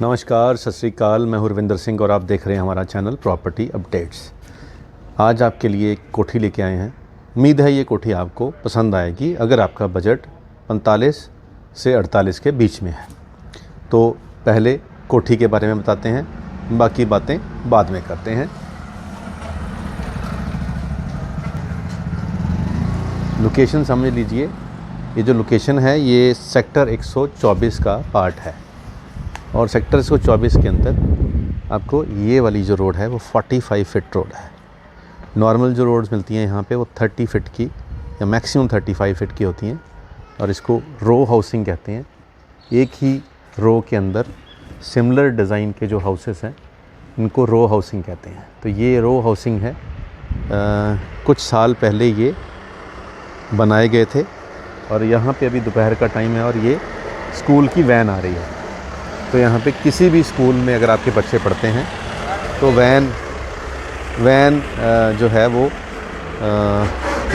नमस्कार, सत श्री अकाल। मैं हूँ रविंदर सिंह और आप देख रहे हैं हमारा चैनल प्रॉपर्टी अपडेट्स। आज आपके लिए एक कोठी लेके आए हैं। उम्मीद है ये कोठी आपको पसंद आएगी अगर आपका बजट 45 से 48 के बीच में है। तो पहले कोठी के बारे में बताते हैं, बाकी बातें बाद में करते हैं। लोकेशन समझ लीजिए, ये जो लोकेशन है ये सेक्टर 124 का पार्ट है और सेक्टर 124 के अंदर आपको ये वाली जो रोड है वो 45 फीट रोड है। नॉर्मल जो रोड्स मिलती हैं यहाँ पे वो 30 फीट की या मैक्सिमम 35 फीट की होती हैं और इसको रो हाउसिंग कहते हैं। एक ही रो के अंदर सिमिलर डिज़ाइन के जो हाउसेस हैं इनको रो हाउसिंग कहते हैं। तो ये रो हाउसिंग है। कुछ साल पहले ये बनाए गए थे और यहाँ पे अभी दोपहर का टाइम है और ये स्कूल की वैन आ रही है। तो यहाँ पे किसी भी स्कूल में अगर आपके बच्चे पढ़ते हैं तो वैन जो है वो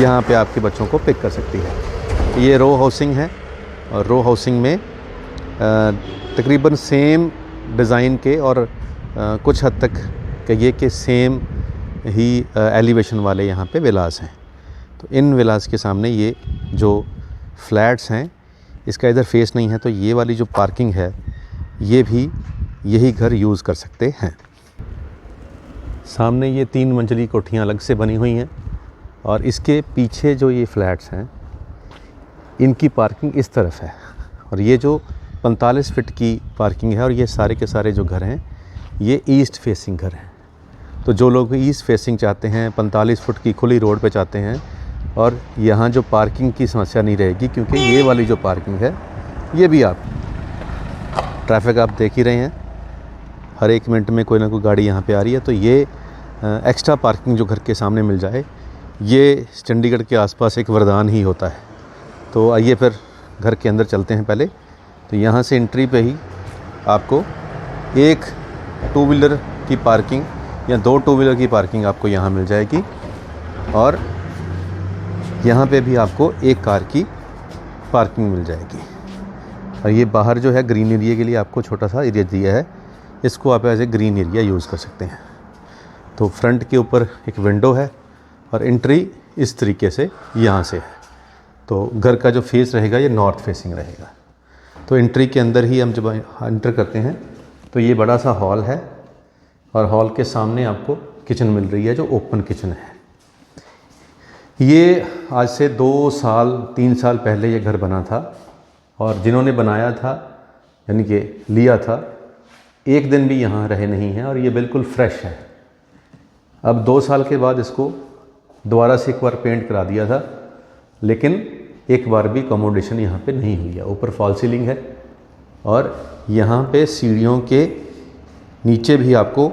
यहाँ पे आपके बच्चों को पिक कर सकती है। ये रो हाउसिंग है और रो हाउसिंग में तकरीबन सेम डिज़ाइन के और कुछ हद तक कहिए कि सेम ही एलिवेशन वाले यहाँ पे विलास हैं। तो इन विलास के सामने ये जो फ्लैट्स हैं इसका इधर फेस नहीं है, तो ये वाली जो पार्किंग है ये भी यही घर यूज़ कर सकते हैं। सामने ये 3 मंजिली कोठियाँ अलग से बनी हुई हैं और इसके पीछे जो ये फ्लैट्स हैं इनकी पार्किंग इस तरफ है और ये जो 45 फीट की पार्किंग है और ये सारे के सारे जो घर हैं ये ईस्ट फेसिंग घर हैं। तो जो लोग ईस्ट फेसिंग चाहते हैं, 45 फुट की खुली रोड पे चाहते हैं और यहाँ जो पार्किंग की समस्या नहीं रहेगी, क्योंकि ये वाली जो पार्किंग है ये भी आप ट्रैफिक आप देख ही रहे हैं, हर 1 मिनट में कोई ना कोई गाड़ी यहाँ पे आ रही है। तो ये एक्स्ट्रा पार्किंग जो घर के सामने मिल जाए ये चंडीगढ़ के आसपास एक वरदान ही होता है। तो आइए फिर घर के अंदर चलते हैं। पहले तो यहाँ से एंट्री पे ही आपको एक 2 व्हीलर की पार्किंग या 2 2 व्हीलर की पार्किंग आपको यहाँ मिल जाएगी और यहाँ पे भी आपको एक कार की पार्किंग मिल जाएगी। और ये बाहर जो है ग्रीन एरिया के लिए आपको छोटा सा एरिया दिया है, इसको आप as a green area use कर सकते हैं। तो फ्रंट के ऊपर एक विंडो है और एंट्री इस तरीके से यहाँ से है। तो घर का जो फेस रहेगा ये नॉर्थ फेसिंग रहेगा। तो एंट्री के अंदर ही हम जब एंटर करते हैं तो ये बड़ा सा हॉल है और हॉल के सामने आपको किचन मिल रही है जो ओपन किचन है। ये आज से 2 साल 3 साल पहले ये घर बना था और जिन्होंने बनाया था यानी कि लिया था, एक दिन भी यहाँ रहे नहीं हैं और ये बिल्कुल फ्रेश है। अब 2 साल के बाद इसको दोबारा से एक बार पेंट करा दिया था, लेकिन एक बार भी अकोमोडेशन यहाँ पे नहीं हुई है। ऊपर फॉल सीलिंग है और यहाँ पे सीढ़ियों के नीचे भी आपको,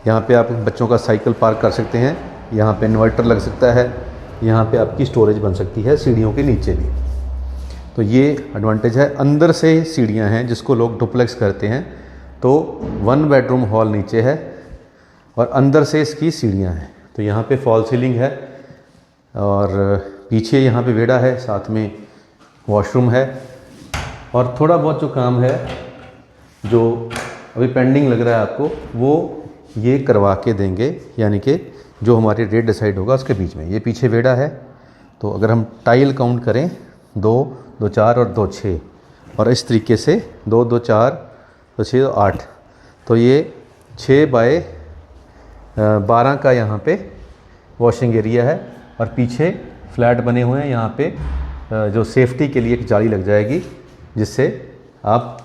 यहाँ पे आप बच्चों का साइकिल पार्क कर सकते हैं, यहाँ पे इन्वर्टर लग सकता है, यहाँ पे आपकी स्टोरेज बन सकती है सीढ़ियों के नीचे भी। तो ये एडवांटेज है। अंदर से सीढ़ियाँ हैं जिसको लोग डुप्लेक्स करते हैं। तो 1 बेडरूम हॉल नीचे है और अंदर से इसकी सीढ़ियाँ हैं। तो यहाँ पे फॉल सीलिंग है और पीछे यहाँ पे वेड़ा है, साथ में वॉशरूम है और थोड़ा बहुत जो काम है जो अभी पेंडिंग लग रहा है आपको वो ये करवा के देंगे, यानी कि जो हमारे रेट डिसाइड होगा उसके बीच में। ये पीछे वेड़ा है, तो अगर हम टाइल काउंट करें 2 2 4 और 2 6 और इस तरीके से 2 2 4 2 6 8, तो ये 6 बाय 12 का यहाँ पे वॉशिंग एरिया है और पीछे फ्लैट बने हुए हैं। यहाँ पे जो सेफ्टी के लिए एक जाली लग जाएगी जिससे आप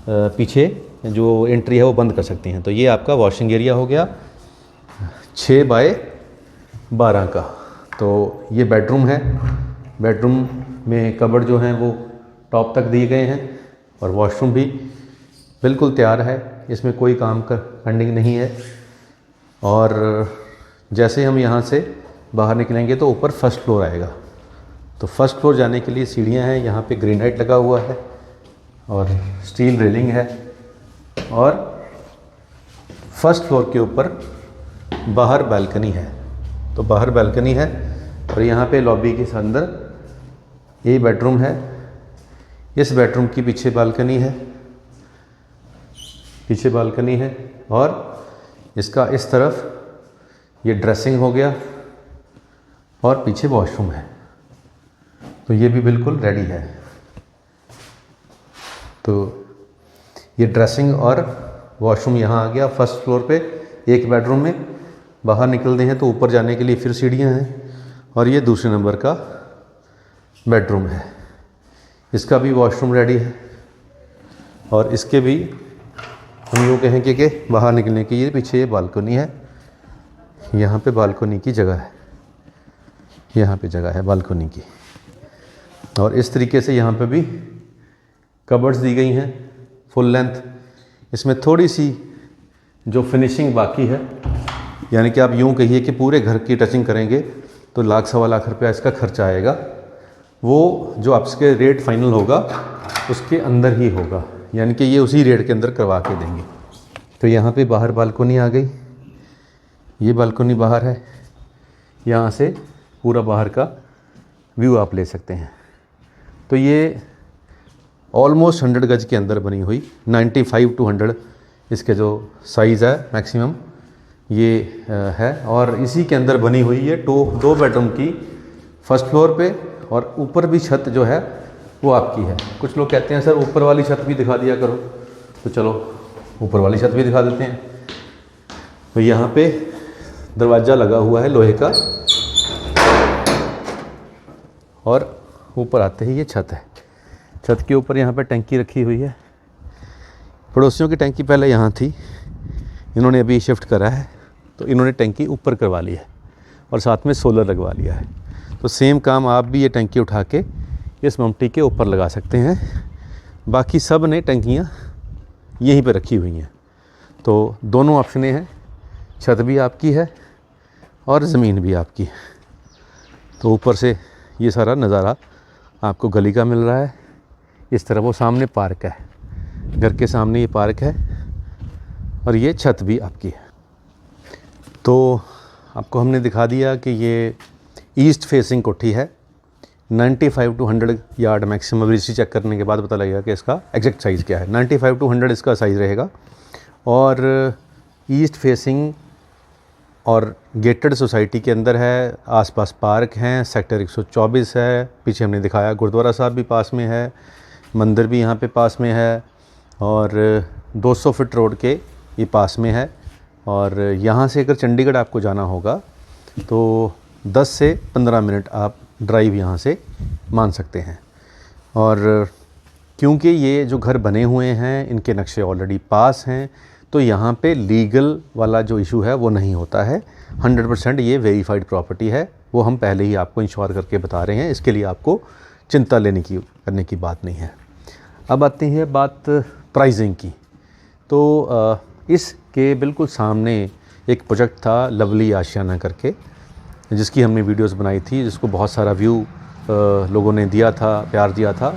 पीछे जो एंट्री है वो बंद कर सकती हैं। तो ये आपका वॉशिंग एरिया हो गया 6 बाय 12 का। तो ये बेडरूम है, बेडरूम में कबर्ड जो हैं वो टॉप तक दिए गए हैं और वॉशरूम भी बिल्कुल तैयार है, इसमें कोई काम का पेंडिंग नहीं है। और जैसे हम यहाँ से बाहर निकलेंगे तो ऊपर फर्स्ट फ्लोर आएगा। तो फर्स्ट फ्लोर जाने के लिए सीढ़ियाँ हैं, यहाँ पे ग्रेनाइट लगा हुआ है और स्टील रेलिंग है और फर्स्ट फ्लोर के ऊपर बाहर बालकनी है। तो बाहर बालकनी है और यहाँ पे लॉबी के अंदर ये बेडरूम है, इस बेडरूम की पीछे बालकनी है पीछे बालकनी है और इसका इस तरफ ये ड्रेसिंग हो गया और पीछे वॉशरूम है। तो ये भी बिल्कुल रेडी है। तो ये ड्रेसिंग और वॉशरूम यहाँ आ गया फर्स्ट फ्लोर पे एक बेडरूम में। बाहर निकलते हैं तो ऊपर जाने के लिए फिर सीढ़ियाँ हैं और ये दूसरे नंबर का बेडरूम है। इसका भी वॉशरूम रेडी है और इसके भी हम यूँ कहें कि बाहर निकलने की ये पीछे ये बालकनी है। यहाँ पे बालकनी की जगह है, यहाँ पे जगह है बालकनी की। और इस तरीके से यहाँ पे भी कबर्ड्स दी गई हैं फुल लेंथ। इसमें थोड़ी सी जो फिनिशिंग बाकी है, यानी कि आप यूँ कहिए कि पूरे घर की टचिंग करेंगे तो लाख सवा लाख रुपया इसका खर्चा आएगा। वो जो आपके रेट फाइनल होगा उसके अंदर ही होगा, यानी कि ये उसी रेट के अंदर करवा के देंगे। तो यहाँ पे बाहर बालकनी आ गई, ये बालकनी बाहर है, यहाँ से पूरा बाहर का व्यू आप ले सकते हैं। तो ये ऑलमोस्ट 100 गज के अंदर बनी हुई 95 to 100 इसके जो साइज़ है मैक्सिमम ये है। और इसी के अंदर बनी हुई है 2 बेडरूम की फर्स्ट फ्लोर पे, और ऊपर भी छत जो है वो आपकी है। कुछ लोग कहते हैं सर ऊपर वाली छत भी दिखा दिया करो, तो चलो ऊपर वाली छत भी दिखा देते हैं। तो यहाँ पे दरवाज़ा लगा हुआ है लोहे का और ऊपर आते ही ये छत है। छत के ऊपर यहाँ पे टंकी रखी हुई है। पड़ोसियों की टंकी पहले यहाँ थी, इन्होंने अभी शिफ्ट करा है तो इन्होंने टंकी ऊपर करवा ली है और साथ में सोलर लगवा लिया है। तो सेम काम आप भी ये टंकी उठा के इस ममटी के ऊपर लगा सकते हैं। बाकी सब ने टंकियाँ यहीं पे रखी हुई हैं। तो दोनों ऑप्शनें हैं, छत भी आपकी है और ज़मीन भी आपकी है। तो ऊपर से ये सारा नज़ारा आपको गली का मिल रहा है। इस तरह वो सामने पार्क है, घर के सामने ये पार्क है और ये छत भी आपकी है। तो आपको हमने दिखा दिया कि ये ईस्ट फेसिंग कोठी है। 95 to 100 yard maximum registry check करने के बाद पता लगेगा कि इसका एग्जैक्ट साइज़ क्या है। 95 to 100 इसका साइज़ रहेगा और ईस्ट फेसिंग और गेटेड सोसाइटी के अंदर है। आसपास पार्क हैं, सेक्टर 124 है, पीछे हमने दिखाया गुरुद्वारा साहब भी पास में है, मंदिर भी यहाँ पे पास में है और 200 फीट रोड के ये पास में है। और यहाँ से अगर चंडीगढ़ आपको जाना होगा तो 10 से 15 मिनट आप ड्राइव यहाँ से मान सकते हैं। और क्योंकि ये जो घर बने हुए हैं इनके नक्शे ऑलरेडी पास हैं, तो यहाँ पे लीगल वाला जो इशू है वो नहीं होता है। 100% ये वेरीफाइड प्रॉपर्टी है, वो हम पहले ही आपको इंश्योर करके बता रहे हैं। इसके लिए आपको चिंता करने की बात नहीं है। अब आती है बात प्राइसिंग की। तो इसके बिल्कुल सामने एक प्रोजेक्ट था लवली आशियाना करके, जिसकी हमने वीडियोस बनाई थी, जिसको बहुत सारा व्यू लोगों ने दिया था, प्यार दिया था।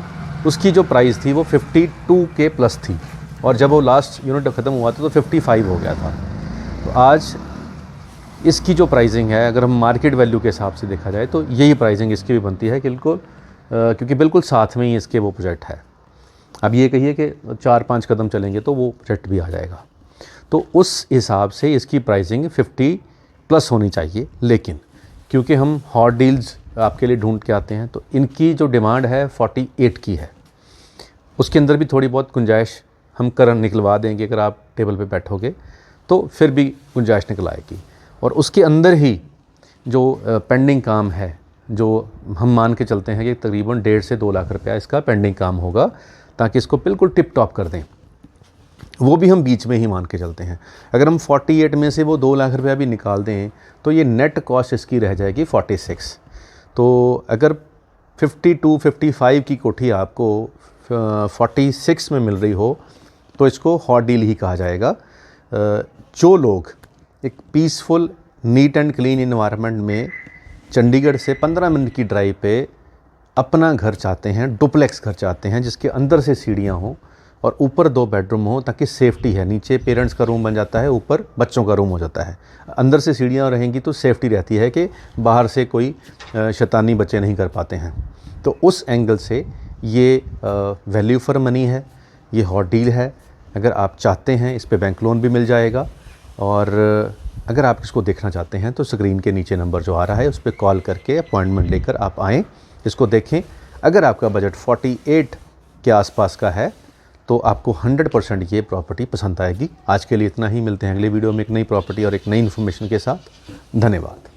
उसकी जो प्राइस थी वो 52K प्लस थी और जब वो लास्ट यूनिट ख़त्म हुआ था तो 55 हो गया था। तो आज इसकी जो प्राइसिंग है, अगर हम मार्केट वैल्यू के हिसाब से देखा जाए तो यही प्राइसिंग इसकी भी बनती है बिल्कुल, क्योंकि बिल्कुल साथ में ही इसके वो प्रोजेक्ट है। अब ये कहिए कि 4-5 कदम चलेंगे तो वो प्रोजेक्ट भी आ जाएगा। तो उस हिसाब से इसकी प्राइसिंग 50 प्लस होनी चाहिए। लेकिन क्योंकि हम हॉट डील्स आपके लिए ढूंढ के आते हैं तो इनकी जो डिमांड है 48 की है। उसके अंदर भी थोड़ी बहुत गुंजाइश हम निकलवा देंगे, अगर आप टेबल पे बैठोगे तो फिर भी गुंजाइश निकल आएगी। और उसके अंदर ही जो पेंडिंग काम है, जो हम मान के चलते हैं कि तकरीबन 1.5 से 2 लाख रुपया इसका पेंडिंग काम होगा, ताकि इसको बिल्कुल टिप टॉप कर दें, वो भी हम बीच में ही मान के चलते हैं। अगर हम 48 में से वो 2 लाख रुपया भी निकाल दें तो ये नेट कॉस्ट इसकी रह जाएगी 46। तो अगर 52-55 की कोठी आपको 46 में मिल रही हो तो इसको हॉट डील ही कहा जाएगा। जो लोग एक peaceful neat and clean environment में चंडीगढ़ से 15 मिनट की ड्राइव पे अपना घर चाहते हैं, डुप्लेक्स घर चाहते हैं जिसके अंदर से सीढ़ियाँ हों और ऊपर 2 बेडरूम हो, ताकि सेफ्टी है। नीचे पेरेंट्स का रूम बन जाता है, ऊपर बच्चों का रूम हो जाता है। अंदर से सीढ़ियाँ रहेंगी तो सेफ्टी रहती है कि बाहर से कोई शैतानी बच्चे नहीं कर पाते हैं। तो उस एंगल से ये वैल्यू फॉर मनी है, ये हॉट डील है। अगर आप चाहते हैं इस पे बैंक लोन भी मिल जाएगा। और अगर आप इसको देखना चाहते हैं तो स्क्रीन के नीचे नंबर जो आ रहा है उस पर कॉल करके अपॉइंटमेंट लेकर आप आएँ, इसको देखें। अगर आपका बजट 48 के आसपास का है तो आपको 100% ये प्रॉपर्टी पसंद आएगी। आज के लिए इतना ही, मिलते हैं अगले वीडियो में एक नई प्रॉपर्टी और एक नई इन्फॉर्मेशन के साथ। धन्यवाद।